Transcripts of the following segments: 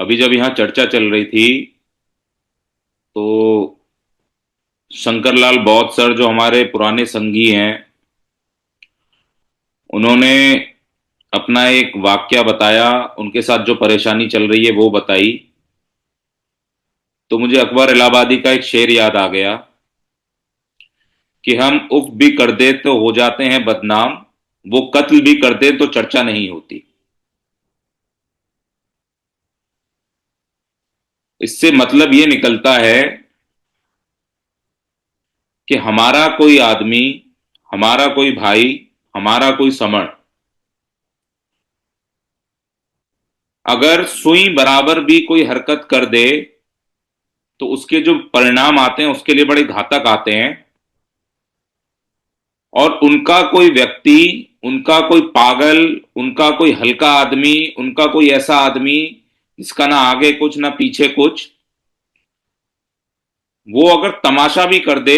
अभी जब यहाँ चर्चा चल रही थी तो शंकरलाल बौद्ध सर जो हमारे पुराने संगी हैं, उन्होंने अपना एक वाकया बताया, उनके साथ जो परेशानी चल रही है वो बताई। तो मुझे अकबर इलाहाबादी का एक शेर याद आ गया कि हम उफ भी कर दे तो हो जाते हैं बदनाम, वो कत्ल भी कर दे तो चर्चा नहीं होती। इससे मतलब ये निकलता है कि हमारा कोई आदमी, हमारा कोई भाई, हमारा कोई समण अगर सुई बराबर भी कोई हरकत कर दे तो उसके जो परिणाम आते हैं उसके लिए बड़े घातक आते हैं। और उनका कोई व्यक्ति, उनका कोई पागल, उनका कोई हल्का आदमी, उनका कोई ऐसा आदमी जिसका ना आगे कुछ ना पीछे कुछ, वो अगर तमाशा भी कर दे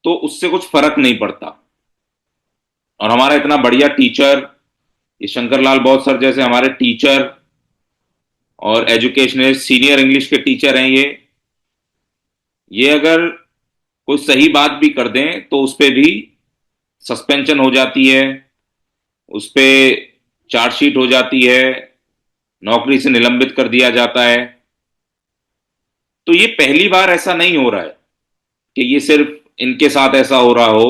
तो उससे कुछ फर्क नहीं पड़ता। और हमारा इतना बढ़िया टीचर, ये शंकरलाल बौद्ध सर जैसे हमारे टीचर और एजुकेशनिस्ट, सीनियर इंग्लिश के टीचर हैं, ये अगर कोई सही बात भी कर दें तो उस पर भी सस्पेंशन हो जाती है, उस पर चार्जशीट हो जाती है, नौकरी से निलंबित कर दिया जाता है। तो ये पहली बार ऐसा नहीं हो रहा है कि ये सिर्फ इनके साथ ऐसा हो रहा हो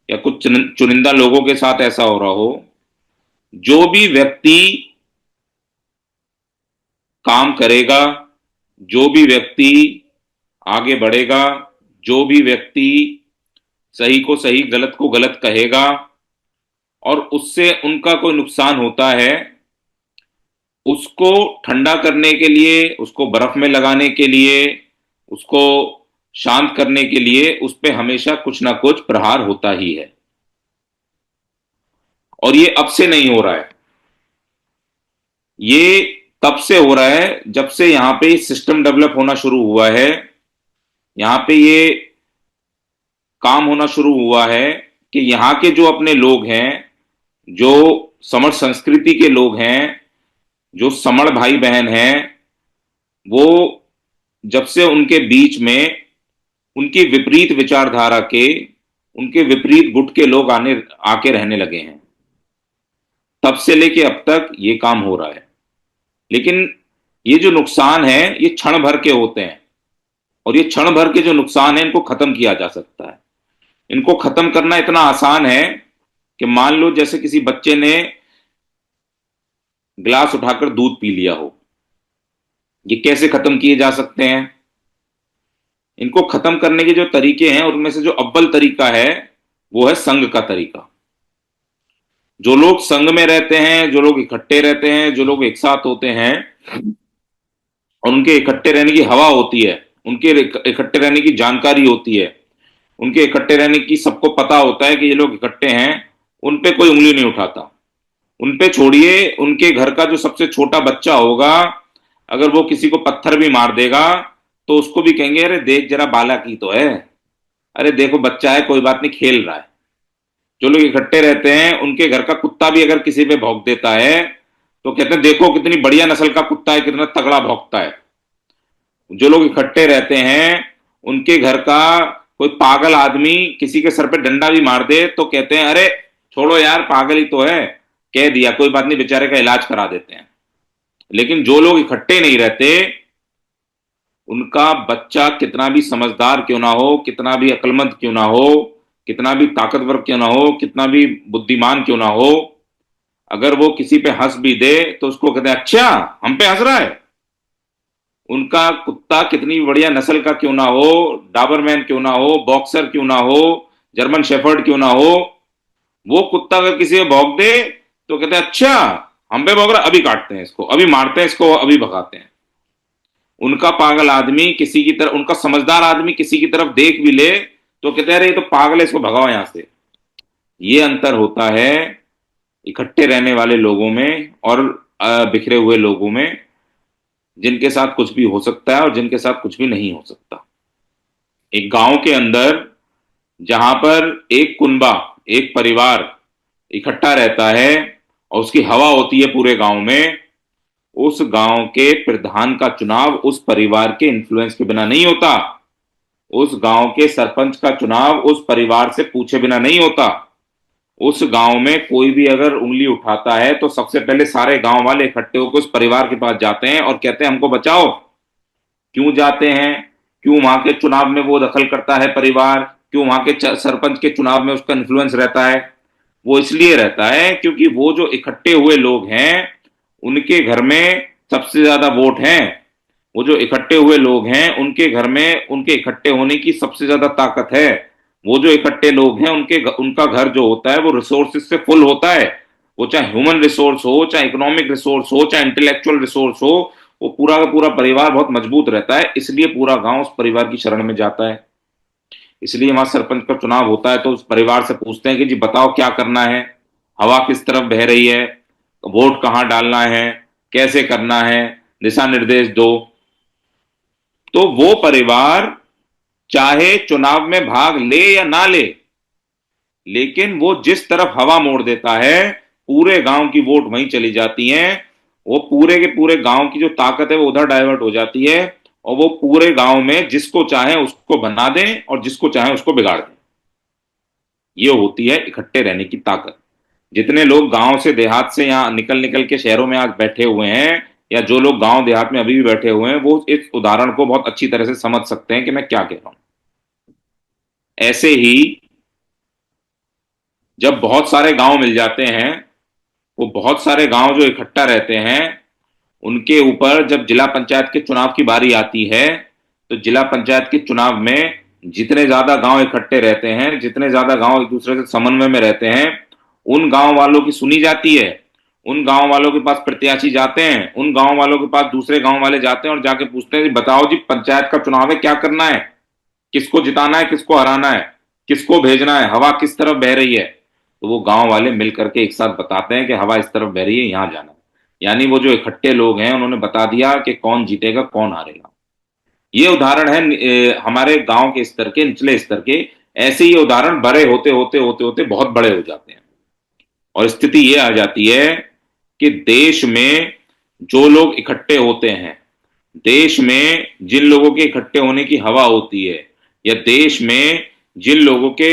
या कुछ चुनिंदा लोगों के साथ ऐसा हो रहा हो। जो भी व्यक्ति काम करेगा, जो भी व्यक्ति आगे बढ़ेगा, जो भी व्यक्ति सही को सही, गलत को गलत कहेगा और उससे उनका कोई नुकसान होता है, उसको ठंडा करने के लिए, उसको बर्फ में लगाने के लिए, उसको शांत करने के लिए उस पे हमेशा कुछ ना कुछ प्रहार होता ही है। और ये अब से नहीं हो रहा है, ये तब से हो रहा है जब से यहां पे सिस्टम डेवलप होना शुरू हुआ है, यहां पे ये काम होना शुरू हुआ है कि यहाँ के जो अपने लोग हैं, जो समण संस्कृति के लोग हैं, जो समण भाई बहन हैं, वो जब से उनके बीच में उनकी विपरीत विचारधारा के, उनके विपरीत गुट के लोग आने आके रहने लगे हैं, तब से लेके अब तक ये काम हो रहा है। लेकिन ये जो नुकसान है ये क्षण भर के होते हैं, और ये क्षण भर के जो नुकसान है इनको खत्म किया जा सकता है। इनको खत्म करना इतना आसान है कि मान लो जैसे किसी बच्चे ने गिलास उठाकर दूध पी लिया हो, ये कैसे खत्म किए जा सकते हैं? इनको खत्म करने के जो तरीके हैं उनमें से जो अव्वल तरीका है वो है संघ का तरीका। जो लोग संघ में रहते हैं, जो लोग इकट्ठे रहते हैं, जो लोग एक साथ होते हैं और उनके इकट्ठे रहने की हवा होती है, उनके इकट्ठे रहने की जानकारी होती है, उनके इकट्ठे रहने की सबको पता होता है कि ये लोग इकट्ठे हैं, उन पे कोई उंगली नहीं उठाता। उन पे छोड़िए, उनके घर का जो सबसे छोटा बच्चा होगा, अगर वो किसी को पत्थर भी मार देगा तो उसको भी कहेंगे अरे देख जरा बालक ही तो है, अरे देखो बच्चा है, कोई बात नहीं, खेल रहा है। जो लोग इकट्ठे रहते हैं उनके घर का कुत्ता भी अगर किसी पे भौंक देता है तो कहते हैं देखो कितनी बढ़िया नस्ल का कुत्ता है, कितना तगड़ा भौंकता है। जो लोग इकट्ठे रहते हैं उनके घर का कोई पागल आदमी किसी के सर पे डंडा भी मार दे तो कहते हैं अरे छोड़ो यार, पागल ही तो है, कह दिया कोई बात नहीं, बेचारे का इलाज करा देते हैं। लेकिन जो लोग इकट्ठे नहीं रहते, उनका बच्चा कितना भी समझदार क्यों ना हो, कितना भी अक्लमंद क्यों ना हो, कितना भी ताकतवर क्यों ना हो, कितना भी बुद्धिमान क्यों ना हो, अगर वो किसी पे हंस भी दे तो उसको कहते हैं अच्छा हम पे हंस रहा है। उनका कुत्ता कितनी बढ़िया नस्ल का क्यों ना हो, डाबरमैन क्यों ना हो, बॉक्सर क्यों ना हो, जर्मन शेफर्ड क्यों ना हो, वो कुत्ता अगर किसी पे भौंक दे तो कहते हैं अच्छा हम पे भौंक रहा, अभी काटते हैं इसको, अभी मारते हैं इसको, अभी भगाते हैं। उनका पागल आदमी किसी की तरफ, उनका समझदार आदमी किसी की तरफ देख भी ले तो कहते हैं अरे ये तो पागल है, इसको भगाओ यहां से। ये अंतर होता है इकट्ठे रहने वाले लोगों में और बिखरे हुए लोगों में, जिनके साथ कुछ भी हो सकता है और जिनके साथ कुछ भी नहीं हो सकता। एक गांव के अंदर जहां पर एक कुनबा, एक परिवार इकट्ठा रहता है और उसकी हवा होती है पूरे गांव में, उस गांव के प्रधान का चुनाव उस परिवार के इन्फ्लुएंस के बिना नहीं होता। उस गांव के सरपंच का चुनाव उस परिवार से पूछे बिना नहीं होता। उस गांव में कोई भी अगर उंगली उठाता है तो सबसे पहले सारे गांव वाले इकट्ठे होकर उस परिवार के पास जाते हैं और कहते हैं हमको बचाओ। क्यों जाते हैं? क्यों वहां के चुनाव में वो दखल करता है परिवार? क्यों वहां के सरपंच के चुनाव में उसका इन्फ्लुएंस रहता है? वो इसलिए रहता है क्योंकि वो जो इकट्ठे हुए लोग हैं उनके घर में सबसे ज्यादा वोट हैं। वो जो इकट्ठे हुए लोग हैं उनके घर में उनके इकट्ठे होने की सबसे ज्यादा ताकत है। वो जो इकट्ठे लोग हैं उनका घर जो होता है वो रिसोर्सेज से फुल होता है। वो चाहे ह्यूमन रिसोर्स हो, चाहे इकोनॉमिक रिसोर्स हो, चाहे इंटेलेक्चुअल रिसोर्स हो, वो पूरा का पूरा परिवार बहुत मजबूत रहता है। इसलिए पूरा गांव उस परिवार की शरण में जाता है। इसलिए वहां सरपंच का चुनाव होता है तो उस परिवार से पूछते हैं कि जी बताओ क्या करना है, हवा किस तरफ बह रही है, वोट कहां डालना है, कैसे करना है, दिशा निर्देश दो। तो वो परिवार चाहे चुनाव में भाग ले या ना ले, लेकिन वो जिस तरफ हवा मोड़ देता है पूरे गांव की वोट वहीं चली जाती हैं। वो पूरे के पूरे गांव की जो ताकत है वो उधर डाइवर्ट हो जाती है और वो पूरे गांव में जिसको चाहे उसको बना दें और जिसको चाहे उसको बिगाड़ दें। ये होती है इकट्ठे रहने की ताकत। जितने लोग गांव से देहात से यहाँ निकल निकल के शहरों में आज बैठे हुए हैं या जो लोग गांव देहात में अभी भी बैठे हुए हैं वो इस उदाहरण को बहुत अच्छी तरह से समझ सकते हैं कि मैं क्या कह रहा हूं। ऐसे ही जब बहुत सारे गांव मिल जाते हैं, वो बहुत सारे गांव जो इकट्ठा रहते हैं उनके ऊपर जब जिला पंचायत के चुनाव की बारी आती है तो जिला पंचायत के चुनाव में जितने ज्यादा गांव इकट्ठे रहते हैं, जितने ज्यादा गांव एक दूसरे से समन्वय में रहते हैं, उन गांव वालों की सुनी जाती है। उन गांव वालों के पास प्रत्याशी जाते हैं, उन गांव वालों के पास दूसरे गांव वाले जाते हैं और जाके पूछते हैं बताओ जी पंचायत का चुनाव है, क्या करना है, किसको जिताना है, किसको हराना है, किसको भेजना है, हवा किस तरफ बह रही है। तो वो गांव वाले मिल करके एक साथ बताते हैं कि हवा इस तरफ बह रही है, यहां जाना है। यानी वो जो इकट्ठे लोग हैं उन्होंने बता दिया कि कौन जीतेगा कौन हारेगा। ये उदाहरण है हमारे गांव के स्तर के, निचले स्तर के। ऐसे ही उदाहरण बड़े होते होते होते होते बहुत बड़े हो जाते हैं और स्थिति ये आ जाती है कि देश में जो लोग इकट्ठे होते हैं, देश में जिन लोगों के इकट्ठे होने की हवा होती है, या देश में जिन लोगों के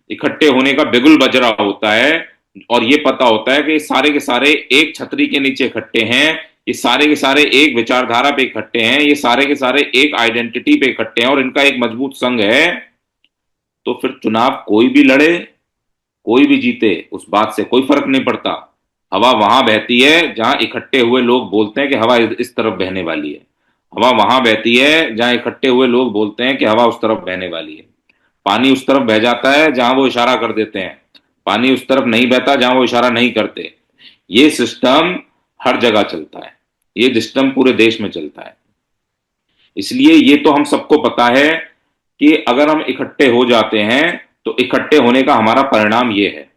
इकट्ठे होने का बिगुल बज रहा होता है और ये पता होता है कि सारे के सारे एक छतरी के नीचे इकट्ठे हैं, ये सारे के सारे एक विचारधारा पे इकट्ठे हैं, ये सारे के सारे एक आइडेंटिटी पे इकट्ठे हैं और इनका एक मजबूत संघ है, तो फिर चुनाव कोई भी लड़े कोई भी जीते उस बात से कोई फर्क नहीं पड़ता। हवा वहां बहती है जहां इकट्ठे हुए लोग बोलते हैं कि हवा इस तरफ बहने वाली है। हवा वहां बहती है जहां इकट्ठे हुए लोग बोलते हैं कि हवा उस तरफ बहने वाली है। पानी उस तरफ बह जाता है जहां वो इशारा कर देते हैं, पानी उस तरफ नहीं बहता जहां वो इशारा नहीं करते। ये सिस्टम हर जगह चलता है, ये सिस्टम पूरे देश में चलता है। इसलिए ये तो हम सबको पता है कि अगर हम इकट्ठे हो जाते हैं तो इकट्ठे होने का हमारा परिणाम ये है।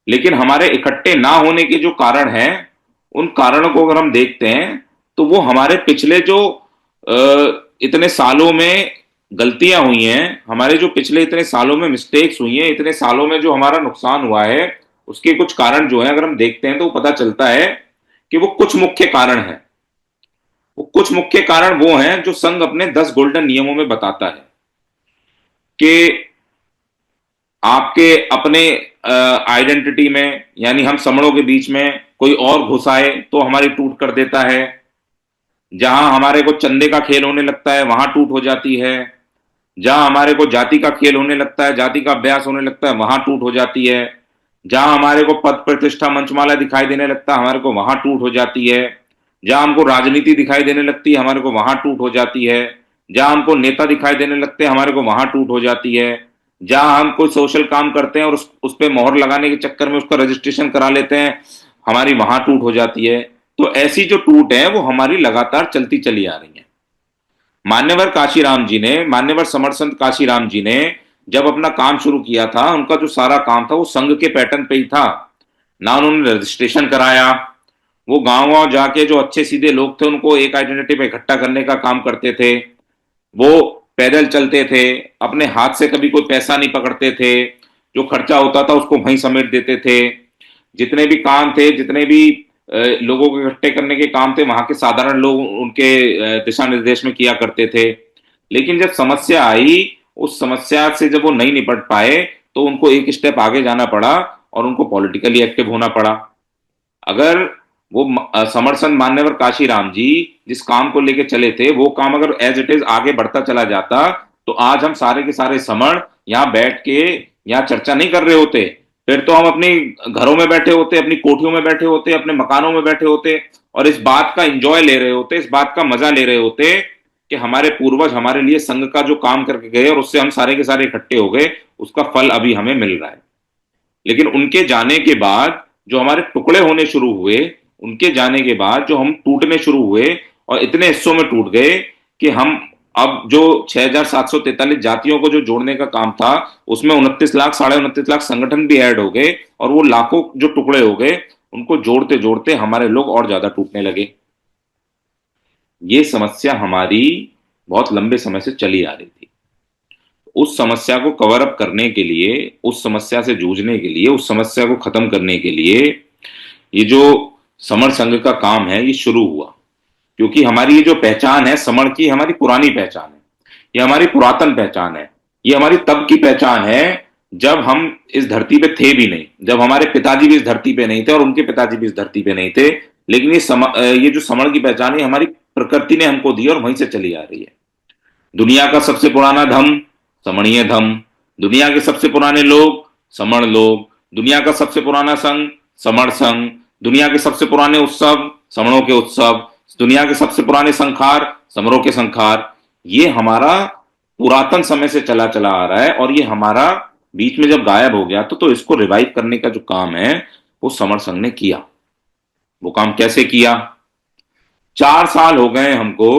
लेकिन हमारे इकट्ठे ना होने के जो कारण हैं उन कारणों को अगर हम देखते हैं तो वो हमारे पिछले जो इतने सालों में गलतियां हुई हैं, हमारे जो पिछले इतने सालों में मिस्टेक्स हुई हैं, इतने सालों में जो हमारा नुकसान हुआ है, उसके कुछ कारण जो है अगर हम देखते हैं तो पता चलता है कि वो कुछ मुख्य कारण हैं। वो कुछ मुख्य कारण वो हैं जो संघ अपने 10 गोल्डन नियमों में बताता है कि आपके अपने आइडेंटिटी में, यानी हम समणों के बीच में कोई और घुस आए तो हमारी टूट कर देता है। जहां हमारे को चंदे का खेल होने लगता है वहां टूट हो जाती है। जहां हमारे को जाति का खेल होने लगता है, जाति का अभ्यास होने लगता है, वहां टूट हो जाती है। जहां हमारे को पद प्रतिष्ठा मंचमाला दिखाई देने लगता है हमारे को वहां टूट हो जाती है। जहां हमको राजनीति दिखाई देने लगती है हमारे को वहां टूट हो जाती है। जहां हमको नेता दिखाई देने लगते हैं हमारे को वहां टूट हो जाती है। जहां हम कोई सोशल काम करते हैं और उस पर मोहर लगाने के चक्कर में उसका रजिस्ट्रेशन करा लेते हैं, हमारी वहां टूट हो जाती है। तो ऐसी जो टूट है वो हमारी लगातार चलती चली आ रही है। मान्यवर काशीराम जी ने, मान्यवर समर्थ संत काशीराम जी ने जब अपना काम शुरू किया था, उनका जो सारा काम था वो संघ के पैटर्न पे ही था। ना उन्होंने रजिस्ट्रेशन कराया, वो गांव गांव जाके जो अच्छे सीधे लोग थे उनको एक आइडेंटिटी पे इकट्ठा करने का काम करते थे। वो पैदल चलते थे, अपने हाथ से कभी कोई पैसा नहीं पकड़ते थे, जो खर्चा होता था उसको वहीं समेट देते थे। जितने भी काम थे, जितने भी लोगों को इकट्ठे करने के काम थे, वहां के साधारण लोग उनके दिशा निर्देश में किया करते थे। लेकिन जब समस्या आई, उस समस्या से जब वो नहीं निपट पाए, तो उनको एक स्टेप आगे जाना पड़ा और उनको पॉलिटिकली एक्टिव होना पड़ा। अगर वो समरसन मान्यवर काशीराम जी जिस काम को लेके चले थे, वो काम अगर एज इट इज आगे बढ़ता चला जाता, तो आज हम सारे के सारे समण यहाँ बैठ के यहाँ चर्चा नहीं कर रहे होते। फिर तो हम अपनी घरों में बैठे होते, अपनी कोठियों में बैठे होते, अपने मकानों में बैठे होते और इस बात का एंजॉय ले रहे होते, इस बात का मजा ले रहे होते कि हमारे पूर्वज हमारे लिए संघ का जो काम करके गए और उससे हम सारे के सारे इकट्ठे हो गए, उसका फल अभी हमें मिल रहा है। लेकिन उनके जाने के बाद जो हमारे टुकड़े होने शुरू हुए, उनके जाने के बाद जो हम टूटने शुरू हुए और इतने हिस्सों में टूट गए कि हम अब जो 6,743 जातियों को जो जोड़ने का काम था, उसमें 29 लाख, 29.5 लाख संगठन भी ऐड हो गए और वो लाखों जो टुकड़े हो गए, उनको जोड़ते जोड़ते हमारे लोग और ज्यादा टूटने लगे। ये समस्या हमारी बहुत लंबे समय से चली आ रही थी। उस समस्या को कवर अप करने के लिए, उस समस्या से जूझने के लिए, उस समस्या को खत्म करने के लिए ये जो समर संघ का काम है ये शुरू हुआ। क्योंकि हमारी ये जो पहचान है समर की, हमारी पुरानी पहचान है, ये हमारी पुरातन पहचान है, ये हमारी तब की पहचान है जब हम इस धरती पे थे भी नहीं, जब हमारे पिताजी भी इस धरती पे नहीं थे और उनके पिताजी भी इस धरती पे नहीं थे। लेकिन ये जो समर की पहचान है हमारी प्रकृति ने हमको दी और वहीं से चली आ रही है। दुनिया का सबसे पुराना धम समणीय धम, दुनिया के सबसे पुराने लोग समण लोग, दुनिया का सबसे पुराना संघ समण संघ, दुनिया के सबसे पुराने उत्सव समणों के उत्सव, दुनिया के सबसे पुराने संखार समरों के संखार। ये हमारा पुरातन समय से चला चला आ रहा है और ये हमारा बीच में जब गायब हो गया तो इसको रिवाइव करने का जो काम है वो समर संघ ने किया। वो काम कैसे किया? 4 साल हो गए हमको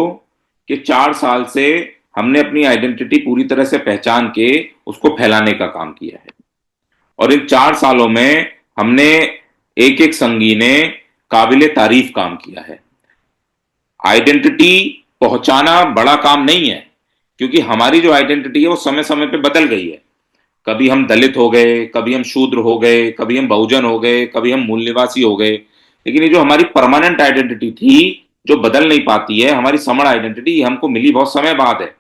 कि 4 साल से हमने अपनी आइडेंटिटी पूरी तरह से पहचान के उसको फैलाने का काम किया है। और इन 4 सालों में हमने एक एक संघी ने काबिले तारीफ काम किया है। आइडेंटिटी पहुंचाना बड़ा काम नहीं है, क्योंकि हमारी जो आइडेंटिटी है वो समय समय पे बदल गई है। कभी हम दलित हो गए, कभी हम शूद्र हो गए, कभी हम बहुजन हो गए, कभी हम मूल निवासी हो गए। लेकिन ये जो हमारी परमानेंट आइडेंटिटी थी जो बदल नहीं पाती है, हमारी समण आइडेंटिटी, हमको मिली बहुत समय बाद है।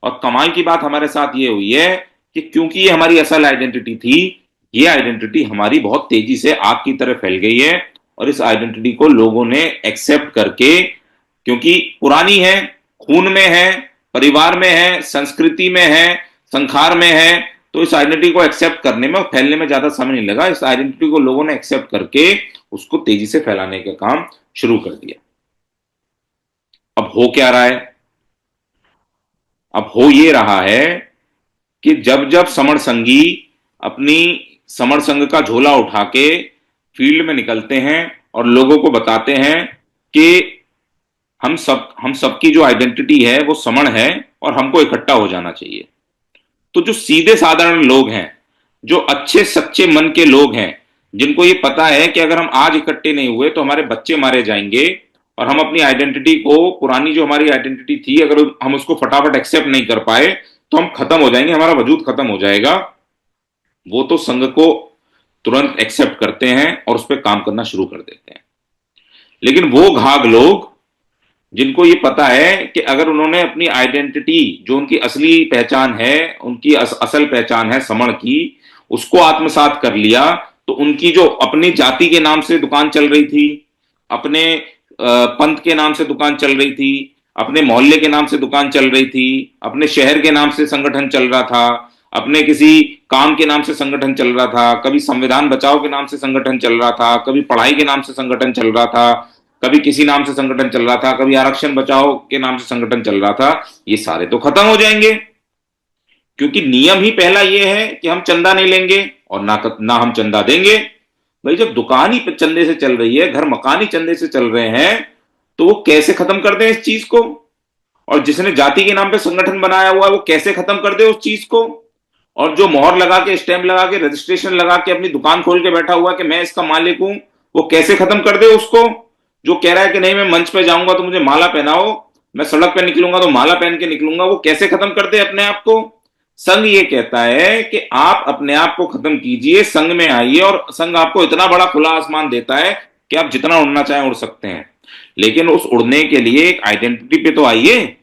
और कमाल की बात हमारे साथ ये हुई है कि क्योंकि ये हमारी असल आइडेंटिटी थी, ये आइडेंटिटी हमारी बहुत तेजी से आग की तरह फैल गई है। और इस आइडेंटिटी को लोगों ने एक्सेप्ट करके, क्योंकि पुरानी है, खून में है, परिवार में है, संस्कृति में है, संखार में है, तो इस आइडेंटिटी को एक्सेप्ट करने में और फैलने में ज्यादा समय नहीं लगा। इस आइडेंटिटी को लोगों ने एक्सेप्ट करके उसको तेजी से फैलाने का काम शुरू कर दिया। अब हो क्या रहा है? अब हो ये रहा है कि जब जब समर संघी अपनी समर संघ का झोला उठा के फील्ड में निकलते हैं और लोगों को बताते हैं कि हम सबकी जो आइडेंटिटी है वो समण है और हमको इकट्ठा हो जाना चाहिए, तो जो सीधे साधारण लोग हैं, जो अच्छे सच्चे मन के लोग हैं, जिनको ये पता है कि अगर हम आज इकट्ठे नहीं हुए तो हमारे बच्चे मारे जाएंगे और हम अपनी आइडेंटिटी को, पुरानी जो हमारी आइडेंटिटी थी, अगर हम उसको फटाफट एक्सेप्ट नहीं कर पाए तो हम खत्म हो जाएंगे, हमारा वजूद खत्म हो जाएगा। वो तो संघ को तुरंत एक्सेप्ट करते हैं और उस पर काम करना शुरू कर देते हैं। लेकिन वो घाघ लोग जिनको ये पता है कि अगर उन्होंने अपनी आइडेंटिटी, जो उनकी असली पहचान है, उनकी असल पहचान है समण की, उसको आत्मसात कर लिया, तो उनकी जो अपनी जाति के नाम से दुकान चल रही थी, अपने पंथ के नाम से दुकान चल रही थी, अपने मोहल्ले के नाम से दुकान चल रही थी, अपने शहर के नाम से संगठन चल रहा था, अपने किसी काम के नाम से संगठन चल रहा था, कभी संविधान बचाओ के नाम से संगठन चल रहा था, कभी पढ़ाई के नाम से संगठन चल रहा था, कभी किसी नाम से संगठन चल रहा था, कभी आरक्षण बचाओ के नाम से संगठन चल रहा था। ये सारे तो खत्म हो जाएंगे, क्योंकि नियम ही पहला ये है कि हम चंदा नहीं लेंगे और ना हम चंदा देंगे। भाई जब दुकान ही चंदे से चल रही है, घर मकान ही चंदे से चल रहे हैं, तो वो कैसे खत्म कर दे इस चीज को? और जिसने जाति के नाम पे संगठन बनाया हुआ है वो कैसे खत्म कर दे उस चीज को? और जो मोहर लगा के, स्टैंप लगा के, रजिस्ट्रेशन लगा के अपनी दुकान खोल के बैठा हुआ कि मैं इसका मालिक हूं, वो कैसे खत्म कर दे उसको? जो कह रहा है कि नहीं मैं मंच पे जाऊंगा तो मुझे माला पहनाओ, मैं सड़क पे निकलूंगा तो माला पहन के निकलूंगा, वो कैसे खत्म कर दे अपने आप को? संघ ये कहता है कि आप अपने आप को खत्म कीजिए, संघ में आइए, और संघ आपको इतना बड़ा खुला आसमान देता है कि आप जितना उड़ना चाहें उड़ सकते हैं, लेकिन उस उड़ने के लिए एक आइडेंटिटी पे तो आइए।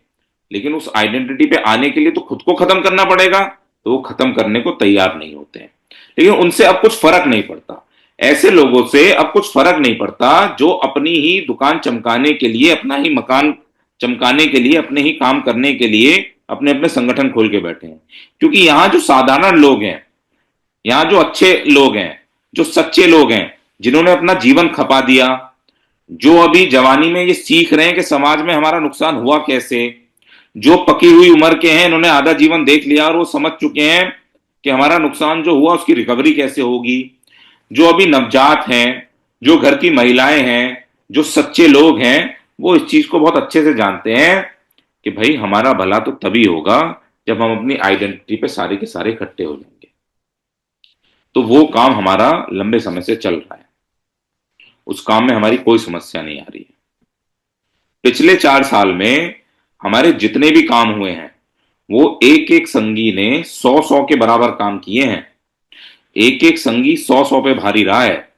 लेकिन उस आइडेंटिटी पे आने के लिए तो खुद को खत्म करना पड़ेगा, तो वो खत्म करने को तैयार नहीं होते हैं। लेकिन उनसे अब कुछ फर्क नहीं पड़ता, ऐसे लोगों से अब कुछ फर्क नहीं पड़ता जो अपनी ही दुकान चमकाने के लिए, अपना ही मकान चमकाने के लिए, अपने ही काम करने के लिए अपने अपने संगठन खोल के बैठे हैं। क्योंकि यहां जो साधारण लोग हैं, यहाँ जो अच्छे लोग हैं, जो सच्चे लोग हैं, जिन्होंने अपना जीवन खपा दिया, जो अभी जवानी में ये सीख रहे हैं कि समाज में हमारा नुकसान हुआ कैसे, जो पकी हुई उम्र के हैं, इन्होंने आधा जीवन देख लिया और वो समझ चुके हैं कि हमारा नुकसान जो हुआ उसकी रिकवरी कैसे होगी, जो अभी नवजात हैं, जो घर की महिलाएं हैं, जो सच्चे लोग हैं, वो इस चीज को बहुत अच्छे से जानते हैं कि भाई हमारा भला तो तभी होगा जब हम अपनी आइडेंटिटी पे सारे के सारे इकट्ठे हो जाएंगे। तो वो काम हमारा लंबे समय से चल रहा है, उस काम में हमारी कोई समस्या नहीं आ रही है। पिछले 4 साल में हमारे जितने भी काम हुए हैं, वो एक एक संगी ने 100-100 के बराबर काम किए हैं। एक एक संगी 100-100 पे भारी रहा है।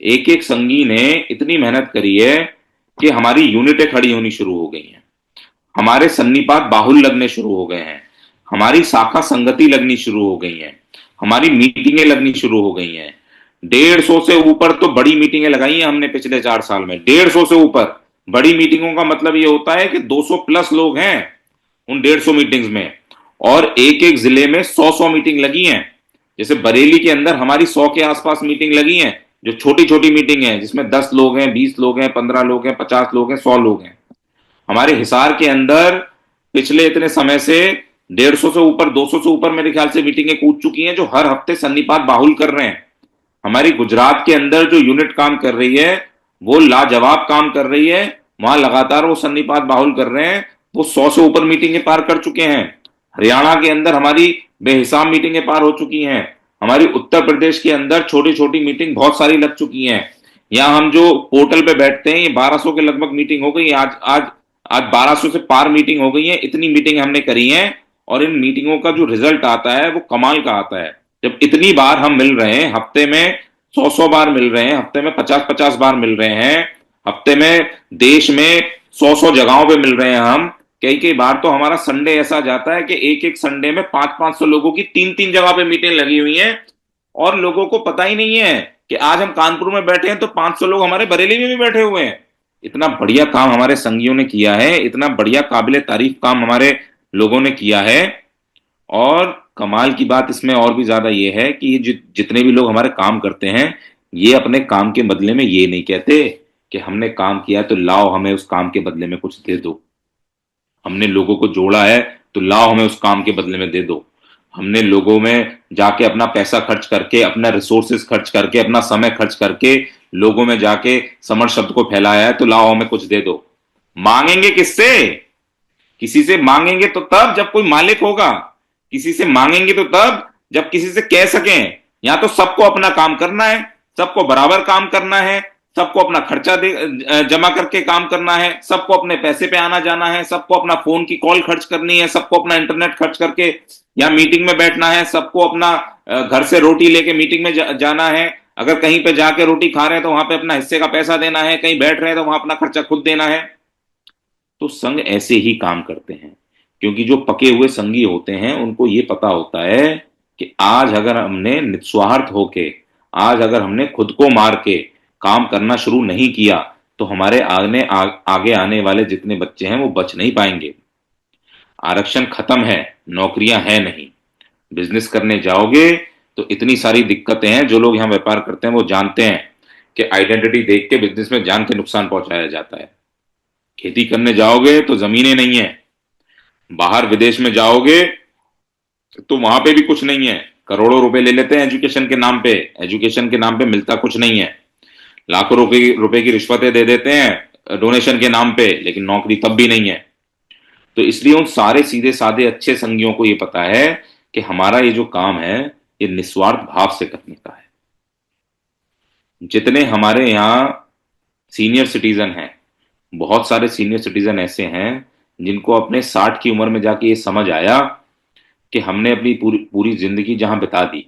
एक एक संगी ने इतनी मेहनत करी है कि हमारी यूनिटें खड़ी होनी शुरू हो गई हैं, हमारे सन्निपात बाहुल लगने शुरू हो गए हैं, हमारी शाखा संगति लगनी शुरू हो गई हैं, हमारी मीटिंगें लगनी शुरू हो गई हैं। 150 से ऊपर तो बड़ी मीटिंगें लगाई हैं हमने पिछले 4 साल में। 150 से ऊपर बड़ी मीटिंगों का मतलब ये होता है कि 200 प्लस लोग हैं उन 150 मीटिंग्स में, और एक एक जिले में 100-100 मीटिंग लगी हैं। जैसे बरेली के अंदर हमारी 100 के आसपास मीटिंग लगी हैं, जो छोटी छोटी मीटिंग है जिसमें 10 लोग हैं, 20 लोग हैं, 15 लोग हैं, 50 लोग हैं, 100 लोग हैं। हमारे हिसार के अंदर पिछले इतने समय से 150 से ऊपर, 200 से ऊपर मेरे ख्याल से मीटिंगें कूद चुकी हैं, जो हर हफ्ते सन्निपात बाहुल कर रहे हैं। हमारी गुजरात के अंदर जो यूनिट काम कर रही है वो लाजवाब काम कर रही है, वहां लगातार वो सन्निपात बाहुल कर रहे हैं, वो 100 से ऊपर मीटिंगें पार कर चुके हैं। हरियाणा के अंदर हमारी बेहिसाब मीटिंगें पार हो चुकी हैं। हमारी उत्तर प्रदेश के अंदर छोटी छोटी मीटिंग बहुत सारी लग चुकी हैं। यहाँ हम जो पोर्टल पे बैठते हैं, ये 1200 के लगभग मीटिंग हो गई। आज आज आज 1200 से पार मीटिंग हो गई है। इतनी मीटिंग हमने करी है, और इन मीटिंगों का जो रिजल्ट आता है वो कमाल का आता है। जब इतनी बार हम मिल रहे हैं, हफ्ते में 100-100 बार मिल रहे हैं, हफ्ते में 50-50 बार मिल रहे हैं, हफ्ते में देश में 100-100 जगहों पे मिल रहे हैं हम। कई कई बार तो हमारा संडे ऐसा जाता है कि एक एक संडे में 500-500 लोगों की 3-3 जगह पे मीटिंग लगी हुई है, और लोगों को पता ही नहीं है कि आज हम कानपुर में बैठे हैं तो 500 लोग हमारे बरेली में भी बैठे हुए हैं। इतना बढ़िया काम हमारे संगियों ने किया है, इतना बढ़िया काबिले तारीफ काम हमारे लोगों ने किया है। और कमाल की बात इसमें और भी ज्यादा ये है कि ये जितने भी लोग हमारे काम करते हैं, ये अपने काम के बदले में ये नहीं कहते कि हमने काम किया तो लाओ हमें उस काम के बदले में कुछ दे दो, हमने लोगों को जोड़ा है तो लाओ हमें उस काम के बदले में दे दो, हमने लोगों में जाके अपना पैसा खर्च करके, अपना रिसोर्सेस खर्च करके, अपना समय खर्च करके लोगों में जाके समर शब्द को फैलाया है, तो लाओ हमें कुछ दे दो। मांगेंगे किससे? किसी से मांगेंगे तो तब जब कोई मालिक होगा, किसी से मांगेंगे तो तब जब किसी से कह सकें। यहां तो सबको अपना काम करना है, सबको बराबर काम करना है, सबको अपना खर्चा जमा करके काम करना है, सबको अपने पैसे पे आना जाना है, सबको अपना फोन की कॉल खर्च करनी है, सबको अपना इंटरनेट खर्च करके यहाँ मीटिंग में बैठना है, सबको अपना घर से रोटी लेके मीटिंग में जाना है। अगर कहीं पे जाके रोटी खा रहे हैं तो वहां पे अपना हिस्से का पैसा देना है, कहीं बैठ रहे हैं तो वहां अपना खर्चा खुद देना है। तो संघ ऐसे ही काम करते हैं, क्योंकि जो पके हुए संघी होते हैं उनको ये पता होता है कि आज अगर हमने निस्वार्थ होके, आज अगर हमने खुद को मार के काम करना शुरू नहीं किया, तो हमारे आगे आने वाले जितने बच्चे हैं वो बच नहीं पाएंगे। आरक्षण खत्म है, नौकरियां हैं नहीं। बिजनेस करने जाओगे तो इतनी सारी दिक्कतें हैं। जो लोग यहाँ व्यापार करते हैं वो जानते हैं कि आइडेंटिटी देख के बिजनेस में जान के नुकसान पहुंचाया जाता है। खेती करने जाओगे तो जमीनें नहीं है, बाहर विदेश में जाओगे तो वहां पे भी कुछ नहीं है। करोड़ों रुपए ले लेते हैं एजुकेशन के नाम पे, एजुकेशन के नाम पे मिलता कुछ नहीं है। लाखों रुपए की रिश्वतें दे देते हैं डोनेशन के नाम पे, लेकिन नौकरी तब भी नहीं है। तो इसलिए उन सारे सीधे साधे अच्छे संगियों को ये पता है कि हमारा ये जो काम है ये निस्वार्थ भाव से करने का है। जितने हमारे यहाँ सीनियर सिटीजन हैं, बहुत सारे सीनियर सिटीजन ऐसे हैं जिनको अपने 60 की उम्र में जाके ये समझ आया कि हमने अपनी पूरी पूरी जिंदगी जहां बिता दी,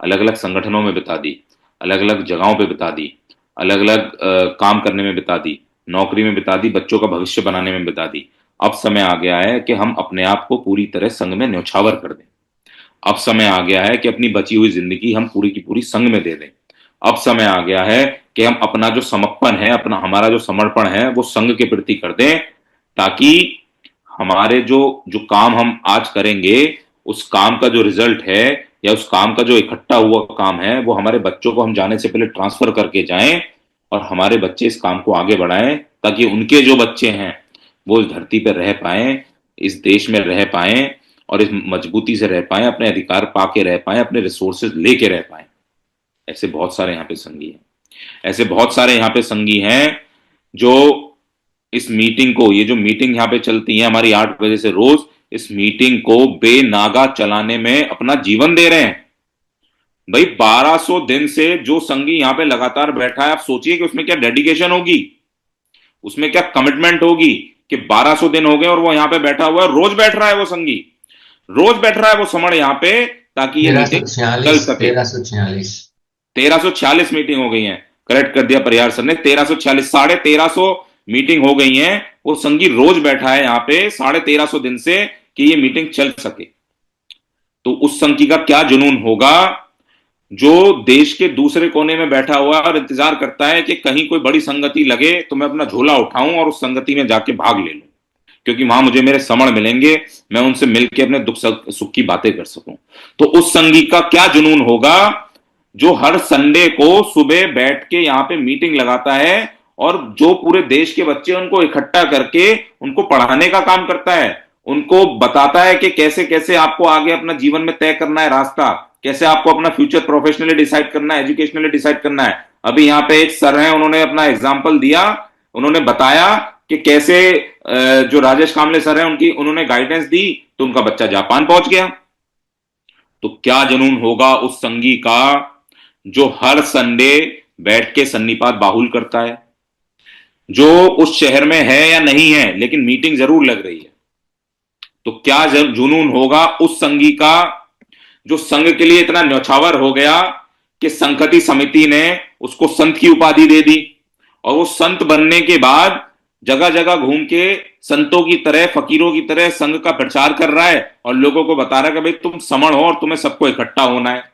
अलग अलग संगठनों में बिता दी, अलग अलग जगहों पे बिता दी, अलग अलग काम करने में बिता दी, नौकरी में बिता दी, बच्चों का भविष्य बनाने में बिता दी। अब समय आ गया है कि हम अपने आप को पूरी तरह संघ में न्यौछावर कर दें। अब समय आ गया है कि अपनी बची हुई जिंदगी हम पूरी की पूरी संघ में दे दें। अब समय आ गया है कि हम अपना जो समर्पण है, अपना हमारा जो समर्पण है वो संघ के प्रति कर दें, ताकि हमारे जो जो काम हम आज करेंगे, उस काम का जो रिजल्ट है या उस काम का जो इकट्ठा हुआ काम है वो हमारे बच्चों को हम जाने से पहले ट्रांसफर करके जाएं, और हमारे बच्चे इस काम को आगे बढ़ाएं, ताकि उनके जो बच्चे हैं वो इस धरती पर रह पाएं, इस देश में रह पाएं, और इस मजबूती से रह पाएं, अपने अधिकार पाके रह पाएं, अपने रिसोर्सेज लेके रह पाएं। ऐसे बहुत सारे यहाँ पे संगी हैं, ऐसे बहुत सारे यहाँ पे संगी हैं जो इस मीटिंग को, ये जो मीटिंग यहाँ पे चलती है हमारी 8 बजे से रोज, इस मीटिंग को बेनागा चलाने में अपना जीवन दे रहे हैं। भाई 1200 दिन से जो संगी यहाँ पे लगातार बैठा है, आप सोचिए कि उसमें क्या डेडिकेशन होगी, उसमें क्या कमिटमेंट होगी कि 1200 दिन हो गए और वो यहाँ पे बैठा हुआ है, रोज बैठ रहा है वो संगी, रोज बैठ रहा है वो समण यहाँ पे, ताकि ये मीटिंग चल सके। 1346 मीटिंग हो गई है, करेक्ट कर दिया परिहार सर ने, 1346, 1350 मीटिंग हो गई है। वो संगी रोज बैठा है यहाँ पे 1350 दिन से कि ये मीटिंग चल सके। तो उस संगी का क्या जुनून होगा जो देश के दूसरे कोने में बैठा हुआ और इंतजार करता है कि कहीं कोई बड़ी संगति लगे तो मैं अपना झोला उठाऊं और उस संगति में जाके भाग ले लूं, क्योंकि वहां मुझे मेरे समण मिलेंगे, मैं उनसे मिलकर अपने दुख सुख की बातें कर सकूं। तो उस संगी का क्या जुनून होगा जो हर संडे को सुबह बैठ के यहाँ पे मीटिंग लगाता है और जो पूरे देश के बच्चे उनको इकट्ठा करके उनको पढ़ाने का काम करता है, उनको बताता है कि कैसे कैसे आपको आगे अपना जीवन में तय करना है रास्ता, कैसे आपको अपना फ्यूचर प्रोफेशनली डिसाइड करना है, एजुकेशनली डिसाइड करना है। अभी यहाँ पे एक सर है, उन्होंने अपना एग्जाम्पल दिया, उन्होंने बताया कि कैसे जो राजेश कामले सर है उनकी उन्होंने गाइडेंस दी तो उनका बच्चा जापान पहुंच गया। तो क्या जुनून होगा उस संगी का जो हर संडे बैठ के सन्निपात बाहुल करता है, जो उस शहर में है या नहीं है लेकिन मीटिंग जरूर लग रही है। तो क्या जुनून होगा उस संगी का जो संघ के लिए इतना न्यौछावर हो गया कि संघति समिति ने उसको संत की उपाधि दे दी, और वो संत बनने के बाद जगह जगह घूम के संतों की तरह, फकीरों की तरह संघ का प्रचार कर रहा है और लोगों को बता रहा है कि भाई तुम समण हो और तुम्हें सबको इकट्ठा होना है।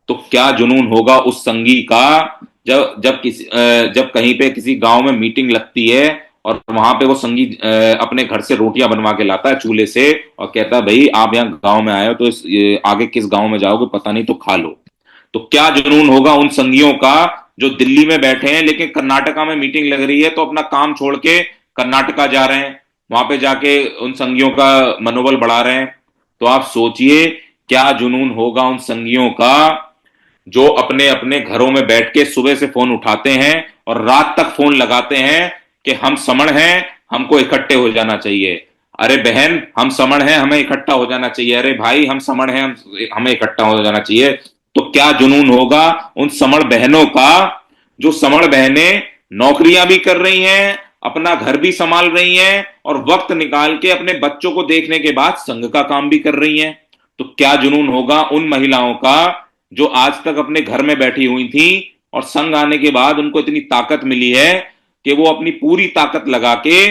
तो क्या जुनून होगा उस संगी का जब कहीं पे किसी गांव में मीटिंग लगती है और वहां पे वो संगी अपने घर से रोटियां बनवा के लाता है चूल्हे से और कहता है भाई आप यहाँ गांव में आए हो तो आगे किस गांव में जाओगे पता नहीं, तो खा लो। तो क्या जुनून होगा उन संगियों का जो दिल्ली में बैठे हैं लेकिन कर्नाटका में मीटिंग लग रही है तो अपना काम छोड़ के कर्नाटका जा रहे हैं, वहां पे जाके उन संगियों का मनोबल बढ़ा रहे हैं। तो आप सोचिए क्या जुनून होगा उन संगियों का जो अपने अपने घरों में बैठ के सुबह से फोन उठाते हैं और रात तक फोन लगाते हैं कि हम समण हैं, हमको इकट्ठे हो जाना चाहिए। अरे बहन हम समण हैं, हमें इकट्ठा हो जाना चाहिए। अरे भाई हम समण हैं, हमें इकट्ठा हो जाना चाहिए। तो क्या जुनून होगा उन समण बहनों का जो समण बहनें नौकरियां भी कर रही हैं, अपना घर भी संभाल रही हैं और वक्त निकाल के अपने बच्चों को देखने के बाद संघ का काम भी कर रही हैं। तो क्या जुनून होगा उन महिलाओं का जो आज तक अपने घर में बैठी हुई थी और संघ आने के बाद उनको इतनी ताकत मिली है कि वो अपनी पूरी ताकत लगा के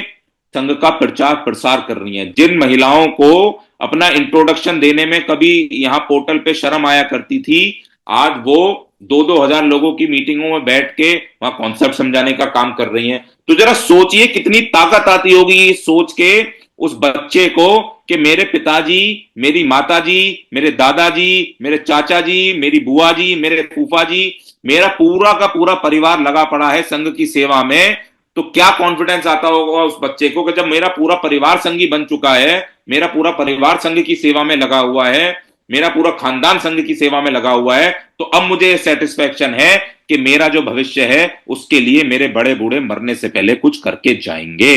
संघ का प्रचार प्रसार कर रही हैं। जिन महिलाओं को अपना इंट्रोडक्शन देने में कभी यहाँ पोर्टल पे शर्म आया करती थी, आज वो 2-2 हजार लोगों की मीटिंगों में बैठ के वहां कॉन्सेप्ट समझाने का काम कर रही हैं। तो जरा सोचिए कितनी ताकत आती होगी ये सोच के उस बच्चे को कि मेरे पिताजी, मेरी माताजी, मेरे दादाजी, मेरे चाचा जी, मेरी बुआ जी, मेरे फूफा जी, मेरा पूरा का पूरा परिवार लगा पड़ा है संघ की सेवा में। तो क्या कॉन्फिडेंस आता होगा उस बच्चे को कि जब मेरा पूरा परिवार संघी बन चुका है, मेरा पूरा परिवार संघ की सेवा में लगा हुआ है, मेरा पूरा खानदान संघ की सेवा में लगा हुआ है, तो अब मुझे सेटिस्फेक्शन है कि मेरा जो भविष्य है उसके लिए मेरे बड़े बूढ़े मरने से पहले कुछ करके जाएंगे।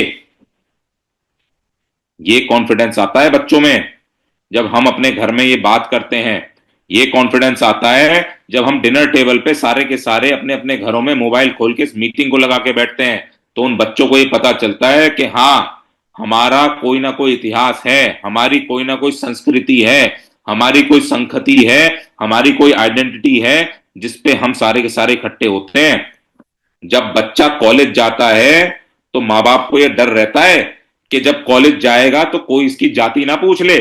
ये कॉन्फिडेंस आता है बच्चों में जब हम अपने घर में ये बात करते हैं। ये कॉन्फिडेंस आता है जब हम डिनर टेबल पे सारे के सारे अपने अपने घरों में मोबाइल खोल के इस मीटिंग को लगा के बैठते हैं, तो उन बच्चों को ये पता चलता है कि हाँ हमारा कोई ना कोई इतिहास है, हमारी कोई ना कोई संस्कृति है, हमारी कोई संस्कृति है, हमारी कोई आइडेंटिटी है जिसपे हम सारे के सारे इकट्ठे होते हैं। जब बच्चा कॉलेज जाता है तो माँ बाप को यह डर रहता है कि जब कॉलेज जाएगा तो कोई इसकी जाति ना पूछ ले।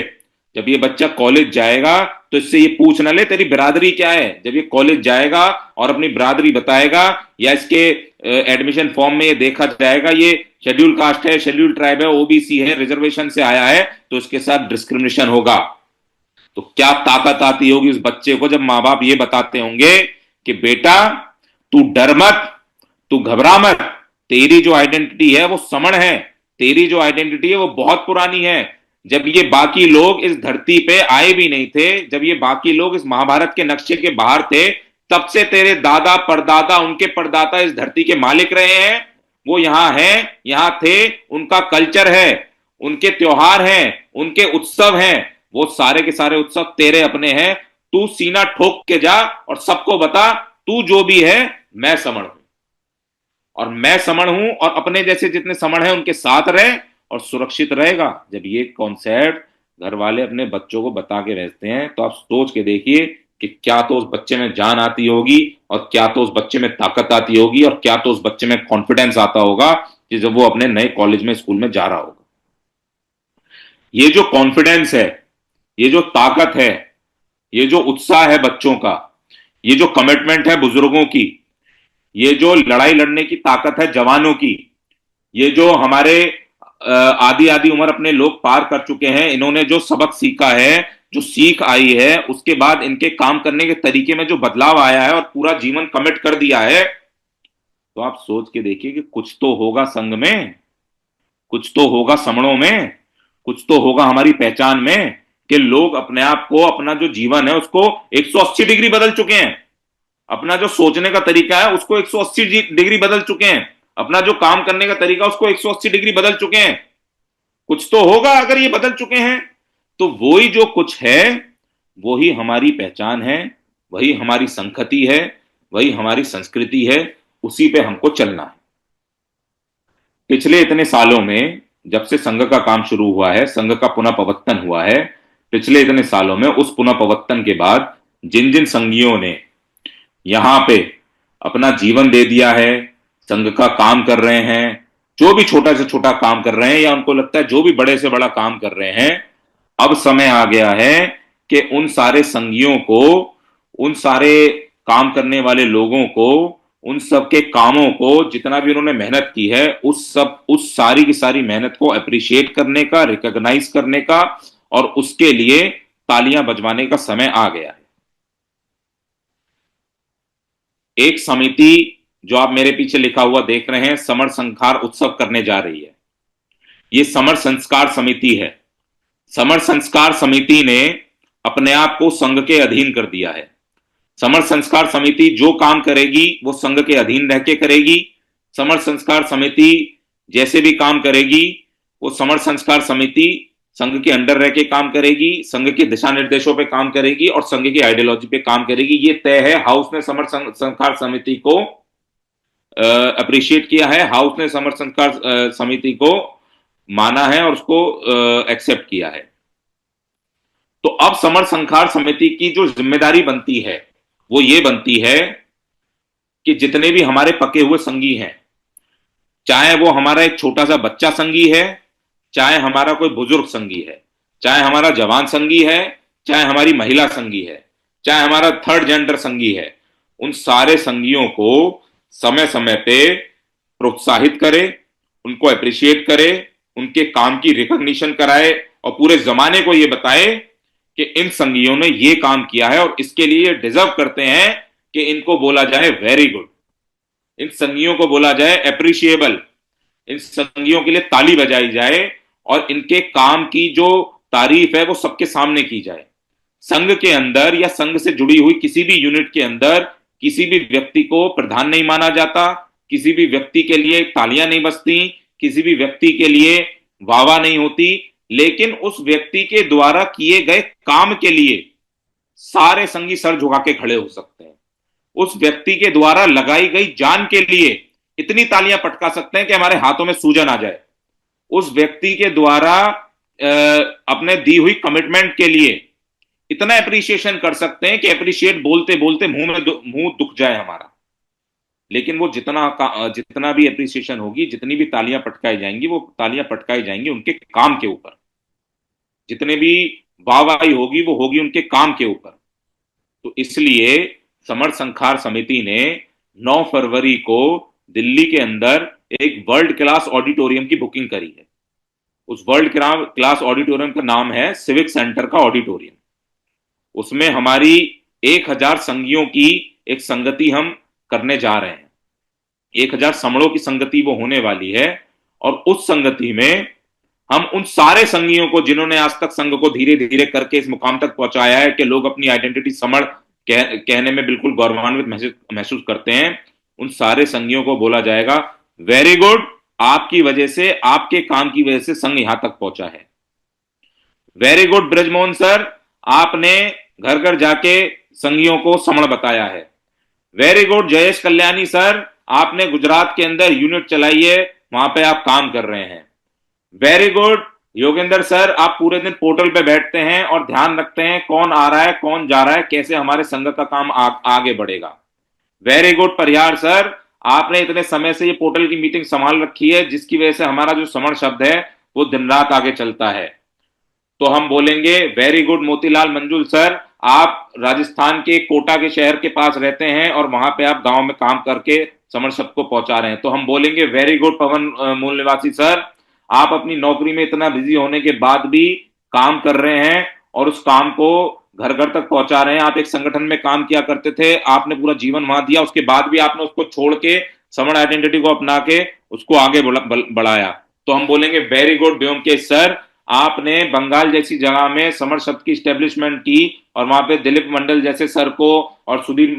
जब ये बच्चा कॉलेज जाएगा तो इससे ये पूछ ना ले तेरी बिरादरी क्या है। जब ये कॉलेज जाएगा और अपनी बिरादरी बताएगा, या इसके एडमिशन फॉर्म में ये देखा जाएगा ये शेड्यूल कास्ट है, शेड्यूल ट्राइब है, ओबीसी है, रिजर्वेशन से आया है, तो इसके साथ डिस्क्रिमिनेशन होगा। तो क्या ताकत आती होगी उस बच्चे को जब माँ बाप ये बताते होंगे कि बेटा तू डर मत, तू घबरा मत, तेरी जो आइडेंटिटी है वो समण है, तेरी जो आइडेंटिटी है वो बहुत पुरानी है। जब ये बाकी लोग इस धरती पे आए भी नहीं थे, जब ये बाकी लोग इस महाभारत के नक्शे के बाहर थे, तब से तेरे दादा परदादा उनके परदादा इस धरती के मालिक रहे हैं। वो यहां हैं, यहां थे, उनका कल्चर है, उनके त्योहार हैं, उनके उत्सव हैं, वो सारे के सारे उत्सव तेरे अपने हैं। तू सीना ठोक के जा और सबको बता तू जो भी है मैं समण हूं, और मैं समण हूं और अपने जैसे जितने समण हैं उनके साथ रहे और सुरक्षित रहेगा। जब ये कॉन्सेप्ट घर वाले अपने बच्चों को बता के भेजते हैं तो आप सोच के देखिए कि क्या तो उस बच्चे में जान आती होगी, और क्या तो उस बच्चे में ताकत आती होगी, और क्या तो उस बच्चे में कॉन्फिडेंस आता होगा कि जब वो अपने नए कॉलेज में स्कूल में जा रहा होगा। ये जो कॉन्फिडेंस है, ये जो ताकत है, ये जो उत्साह है बच्चों का, ये जो कमिटमेंट है बुजुर्गों की, ये जो लड़ाई लड़ने की ताकत है जवानों की, ये जो हमारे आधी आधी उम्र अपने लोग पार कर चुके हैं, इन्होंने जो सबक सीखा है, जो सीख आई है, उसके बाद इनके काम करने के तरीके में जो बदलाव आया है और पूरा जीवन कमिट कर दिया है, तो आप सोच के देखिए कि कुछ तो होगा संघ में, कुछ तो होगा समणों में, कुछ तो होगा हमारी पहचान में, कि लोग अपने आप को, अपना जो जीवन है उसको 180 डिग्री बदल चुके हैं। अपना जो सोचने का तरीका है उसको 180 डिग्री बदल चुके हैं। अपना जो काम करने का तरीका उसको 180 डिग्री बदल चुके हैं। कुछ तो होगा अगर ये बदल चुके हैं, तो वही जो कुछ है वही हमारी पहचान है, वही हमारी संस्कृति है, वही हमारी संस्कृति है, उसी पे हमको चलना है। पिछले इतने सालों में जब से संघ का काम शुरू हुआ है, संघ का पुनः प्रवर्तन हुआ है, पिछले इतने सालों में उस पुनः प्रवर्तन के बाद जिन जिन संघियों ने यहां पे अपना जीवन दे दिया है, संघ का काम कर रहे हैं, जो भी छोटा से छोटा काम कर रहे हैं, या उनको लगता है जो भी बड़े से बड़ा काम कर रहे हैं, अब समय आ गया है कि उन सारे संघियों को, उन सारे काम करने वाले लोगों को, उन सब के कामों को, जितना भी उन्होंने मेहनत की है, उस सारी की सारी मेहनत को अप्रिशिएट करने का, रिकॉग्नाइज करने का, और उसके लिए तालियां बजवाने का समय आ गया है। एक समिति जो आप मेरे पीछे लिखा हुआ देख रहे हैं, समर संस्कार उत्सव करने जा रही है। यह समर संस्कार समिति है। समर संस्कार समिति ने अपने आप को संघ के अधीन कर दिया है। समर संस्कार समिति जो काम करेगी वो संघ के अधीन रह के करेगी। समर संस्कार समिति जैसे भी काम करेगी वो समर संस्कार समिति संघ के अंडर रह के काम करेगी, संघ के दिशा निर्देशों पे काम करेगी और संघ की आइडियोलॉजी पे काम करेगी। ये तय है। हाउस ने समर संस्कार समिति को अप्रिशिएट किया है, हाउस ने समर संस्कार समिति को माना है और उसको एक्सेप्ट किया है। तो अब समर संस्कार समिति की जो जिम्मेदारी बनती है वो ये बनती है कि जितने भी हमारे पके हुए संघी हैं, चाहे वो हमारा एक छोटा सा बच्चा संघी है, चाहे हमारा कोई बुजुर्ग संघी है, चाहे हमारा जवान संघी है, चाहे हमारी महिला संघी है, चाहे हमारा थर्ड जेंडर संघी है, उन सारे संघियों को समय समय पे प्रोत्साहित करे, उनको अप्रिशिएट करे, उनके काम की रिकॉग्निशन कराए और पूरे जमाने को ये बताए कि इन संघियों ने ये काम किया है और इसके लिए डिजर्व करते हैं कि इनको बोला जाए वेरी गुड, इन संघियों को बोला जाए अप्रिशिएबल, इन संघियों के लिए ताली बजाई जाए और इनके काम की जो तारीफ है वो सबके सामने की जाए। संघ के अंदर या संघ से जुड़ी हुई किसी भी यूनिट के अंदर किसी भी व्यक्ति को प्रधान नहीं माना जाता, किसी भी व्यक्ति के लिए तालियां नहीं बजती, किसी भी व्यक्ति के लिए वाहवाह नहीं होती, लेकिन उस व्यक्ति के द्वारा किए गए काम के लिए सारे संघी सर झुका के खड़े हो सकते हैं। उस व्यक्ति के द्वारा लगाई गई जान के लिए इतनी तालियां पटका सकते हैं कि हमारे हाथों में सूजन आ जाए। उस व्यक्ति के द्वारा अपने दी हुई कमिटमेंट के लिए इतना अप्रिशिएशन कर सकते हैं कि अप्रिशिएट बोलते बोलते मुंह दुख जाए हमारा। लेकिन वो जितना भी अप्रिसिएशन होगी, जितनी भी तालियां पटकाई जाएंगी, वो तालियां पटकाई जाएंगी उनके काम के ऊपर। जितने भी वाहवाही होगी वो होगी उनके काम के ऊपर। तो इसलिए समर संखार समिति ने 9 फरवरी को दिल्ली के अंदर एक वर्ल्ड क्लास ऑडिटोरियम की बुकिंग करी है। उस वर्ल्ड क्लास ऑडिटोरियम का नाम है सिविक सेंटर का ऑडिटोरियम। उसमें हमारी 1000 संगियों की एक संगति हम करने जा रहे हैं। 1000 समणों की संगति वो होने वाली है। और उस संगति में हम उन सारे संगियों को, जिन्होंने आज तक संघ को धीरे धीरे करके इस मुकाम तक पहुंचाया है कि लोग अपनी आइडेंटिटी समण कहने में बिल्कुल गौरवान्वित महसूस करते हैं, उन सारे संगियों को बोला जाएगा, वेरी गुड, आपकी वजह से, आपके काम की वजह से संघ यहां तक पहुंचा है। वेरी गुड ब्रजमोहन सर, आपने घर घर जाके संघियों को समण बताया है। Very good Jayesh Kalyani sir, आपने गुजरात के अंदर यूनिट चलाई है, वहां पे आप काम कर रहे हैं। वेरी गुड योगेंद्र सर, आप पूरे दिन पोर्टल पे बैठते हैं और ध्यान रखते हैं कौन आ रहा है, कौन जा रहा है, कैसे हमारे संघ का काम आगे बढ़ेगा। वेरी गुड परिहार सर, आपने इतने समय से ये पोर्टल की मीटिंग संभाल रखी है, जिसकी वजह से हमारा जो समण शब्द है वो दिन रात आगे चलता है। तो हम बोलेंगे वेरी गुड मोतीलाल मंजुल सर, आप राजस्थान के कोटा के शहर के पास रहते हैं और वहां पे आप गांव में काम करके समर शब्द को पहुंचा रहे हैं। तो हम बोलेंगे वेरी गुड पवन मूल निवासी सर, आप अपनी नौकरी में इतना बिजी होने के बाद भी काम कर रहे हैं और उस काम को घर घर तक पहुंचा रहे हैं। आप एक संगठन में काम किया करते थे, आपने पूरा जीवन वहां दिया, उसके बाद भी आपने उसको छोड़ के समण आइडेंटिटी को अपना के उसको आगे बढ़ाया। तो हम बोलेंगे वेरी गुड ब्योमकेश सर, आपने बंगाल जैसी जगह में समर शब्द की स्टेब्लिशमेंट की और वहां पे दिलीप मंडल जैसे सर को और सुधीर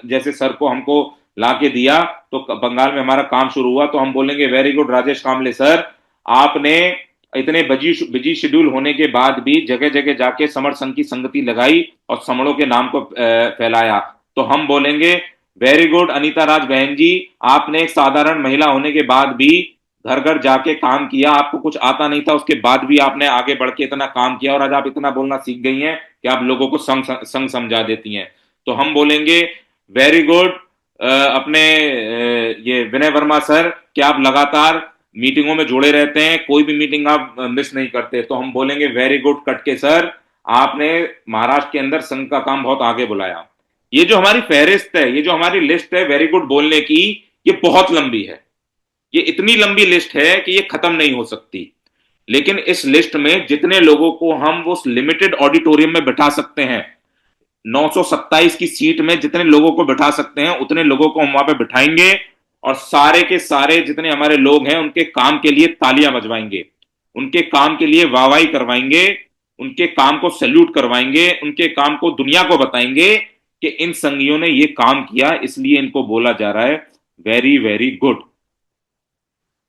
जैसे सर को हमको लाके दिया, तो बंगाल में हमारा काम शुरू हुआ। तो हम बोलेंगे वेरी गुड राजेश कामले सर, आपने इतने बिजी शेड्यूल होने के बाद भी जगह जगह जाके समर संघ की संगति लगाई और समणों के नाम को फैलाया। तो हम बोलेंगे वेरी गुड अनीता राज बहन जी, आपने एक साधारण महिला होने के बाद भी घर घर जाके काम किया, आपको कुछ आता नहीं था, उसके बाद भी आपने आगे बढ़ के इतना काम किया और आज आप इतना बोलना सीख गई हैं कि आप लोगों को संग समझा देती हैं। तो हम बोलेंगे वेरी गुड अपने ये विनय वर्मा सर, कि आप लगातार मीटिंगों में जुड़े रहते हैं, कोई भी मीटिंग आप मिस नहीं करते। तो हम बोलेंगे वेरी गुड कटके सर, आपने महाराष्ट्र के अंदर संघ का काम बहुत आगे बुलाया। ये जो हमारी फहरिस्त है, ये जो हमारी लिस्ट है वेरी गुड बोलने की, ये बहुत लंबी है। ये इतनी लंबी लिस्ट है कि ये खत्म नहीं हो सकती। लेकिन इस लिस्ट में जितने लोगों को हम उस लिमिटेड ऑडिटोरियम में बैठा सकते हैं, 927 की सीट में जितने लोगों को बैठा सकते हैं, उतने लोगों को हम वहां पे बिठाएंगे और सारे के सारे जितने हमारे लोग हैं उनके काम के लिए तालियां बजवाएंगे, उनके काम के लिए वाहवाही करवाएंगे, उनके काम को सैल्यूट करवाएंगे, उनके काम को दुनिया को बताएंगे कि इन संघियों ने ये काम किया, इसलिए इनको बोला जा रहा है वेरी वेरी गुड।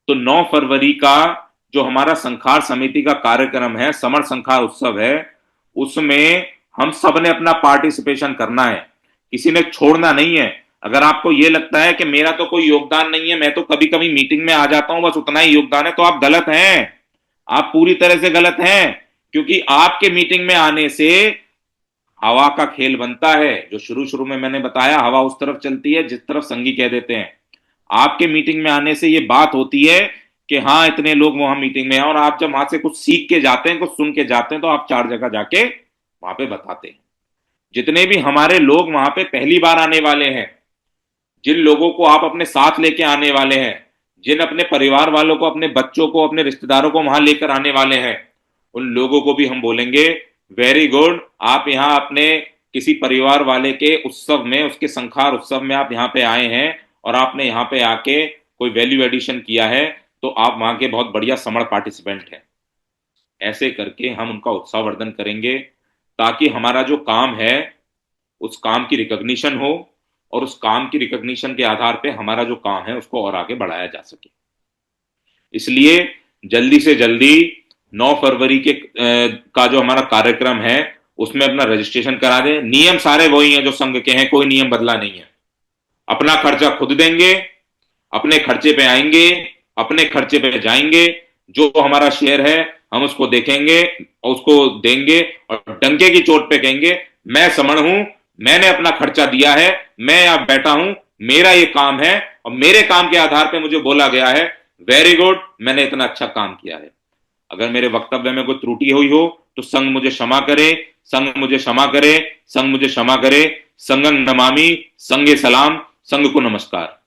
तो 9 फरवरी का जो हमारा संखार समिति का कार्यक्रम है, समर संखार उत्सव है, उसमें हम सब ने अपना पार्टिसिपेशन करना है, किसी ने छोड़ना नहीं है। अगर आपको यह लगता है कि मेरा तो कोई योगदान नहीं है, मैं तो कभी कभी मीटिंग में आ जाता हूं, बस उतना ही योगदान है, तो आप गलत हैं। आप पूरी तरह से गलत हैं, क्योंकि आपके मीटिंग में आने से हवा का खेल बनता है। जो शुरू शुरू में मैंने बताया, हवा उस तरफ चलती है जिस तरफ संगी कह देते हैं। आपके मीटिंग में आने से ये बात होती है कि हाँ इतने लोग वहां मीटिंग में हैं, और आप जब वहां से कुछ सीख के जाते हैं, कुछ सुन के जाते हैं, तो आप 4 जगह जाके वहां पे बताते हैं। जितने भी हमारे लोग वहां पे पहली बार आने वाले हैं, जिन लोगों को आप अपने साथ लेके आने वाले हैं, जिन अपने परिवार वालों को, अपने बच्चों को, अपने रिश्तेदारों को वहां लेकर आने वाले हैं, उन लोगों को भी हम बोलेंगे वेरी गुड, आप यहाँ अपने किसी परिवार वाले के उत्सव में, उसके संखार उत्सव में आप यहाँ पे आए हैं और आपने यहाँ पे आके कोई वैल्यू एडिशन किया है, तो आप वहां के बहुत बढ़िया समर पार्टिसिपेंट हैं। ऐसे करके हम उनका उत्साहवर्धन करेंगे, ताकि हमारा जो काम है उस काम की रिकॉग्निशन हो और उस काम की रिकॉग्निशन के आधार पे हमारा जो काम है उसको और आगे बढ़ाया जा सके। इसलिए जल्दी से जल्दी 9 फरवरी का जो हमारा कार्यक्रम है उसमें अपना रजिस्ट्रेशन करा दें। नियम सारे वही हैं जो संघ के हैं, कोई नियम बदला नहीं है। अपना खर्चा खुद देंगे, अपने खर्चे पे आएंगे, अपने खर्चे पे जाएंगे, जो हमारा शेयर है हम उसको देखेंगे और उसको देंगे और डंके की चोट पे कहेंगे मैं समण हूं, मैंने अपना खर्चा दिया है, मैं यहां बैठा हूं, मेरा ये काम है और मेरे काम के आधार पे मुझे बोला गया है, वेरी गुड, मैंने इतना अच्छा काम किया है। अगर मेरे वक्तव्य में कोई त्रुटि हुई हो तो संघ मुझे क्षमा करे, संघ मुझे क्षमा करे, संघ मुझे क्षमा करे। संघं नमामि, संघे सलाम, संघ को नमस्कार।